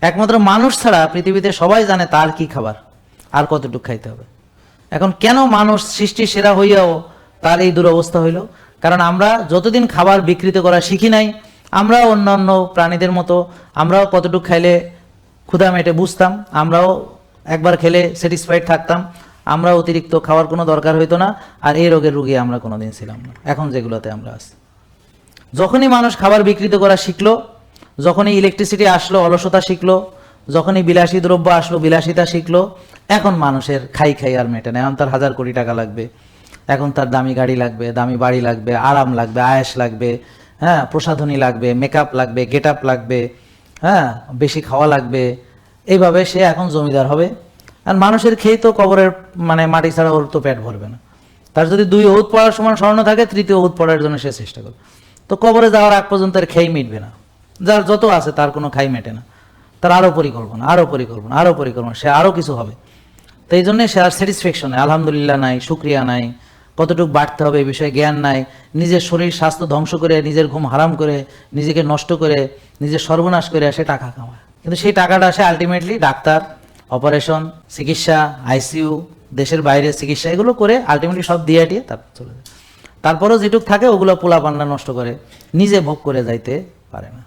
একমাত্র মানুষ ছাড়া পৃথিবীতে সবাই জানে তার কি খাবার আর কতটুকু খাইতে হবে। এখন কেন মানুষ সৃষ্টি সেরা হইয়াও তার এই দুরবস্থা হইল? কারণ আমরা যতদিন খাবার বিকৃত করা শিখি নাই, আমরা অন্যান্য প্রাণীদের মতো আমরাও কতটুকু খাইলে ক্ষুধা মেটে বুঝতাম, আমরাও একবার খেলে স্যাটিসফাইড থাকতাম, আমরা অতিরিক্ত খাওয়ার কোনো দরকার হইতো না, আর এই রোগের রুগী আমরা কোনোদিন ছিলাম না এখন যেগুলোতে আমরা আছি। যখনই মানুষ খাবার বিকৃত করা শিখলো, যখনই ইলেকট্রিসিটি আসলো অলসতা শিখলো, যখনই বিলাসী দ্রব্য আসলো বিলাসিতা শিখলো, এখন মানুষের খাই খাই আর মেটে না। এখন তার 1000 কোটি টাকা লাগবে, এখন তার দামি গাড়ি লাগবে, দামি বাড়ি লাগবে, আরাম লাগবে, আয়েশ লাগবে, হ্যাঁ, প্রসাধনী লাগবে, মেকআপ লাগবে, গেট আপ লাগবে, হ্যাঁ, বেশি খাওয়া লাগবে। এইভাবে সে এখন জমিদার হবে। আর মানুষের খেয়ে তো কবরের মানে মাটি ছাড়া ওর তো পেট ভরবে না। তার যদি 2 ওঁত পড়ার সমান স্বর্ণ থাকে, 3য় ওঁত পড়ার জন্য সে চেষ্টা করবে। তো কবরে যাওয়ার আগ পর্যন্ত এর খেয়ে মিটবে না। যার যত আছে তার কোনো খাই মেটে না, তার আরও পরিকল্পনা, আরও পরিকল্পনা, আরও পরিকল্পনা, সে আরও কিছু হবে। তো এই জন্যে সে আর স্যাটিসফ্যাকশন নেই, আলহামদুলিল্লাহ নাই, শুক্রিয়া নাই, কতটুকু বাড়তে হবে এই বিষয়ে জ্ঞান নাই, নিজের শরীর স্বাস্থ্য ধ্বংস করে, নিজের ঘুম হারাম করে, নিজেকে নষ্ট করে, নিজের সর্বনাশ করে সে টাকা কামায়। কিন্তু সেই টাকাটা আসে আলটিমেটলি ডাক্তার, অপারেশন, চিকিৎসা, আইসিইউ, দেশের বাইরে চিকিৎসা, এগুলো করে আলটিমেটলি সব দিয়ে টিয়ে তারপর চলে যায়। তারপরেও যেটুক থাকে ওগুলো পোলা পান্না নষ্ট করে, নিজে ভোগ করে যাইতে পারে না।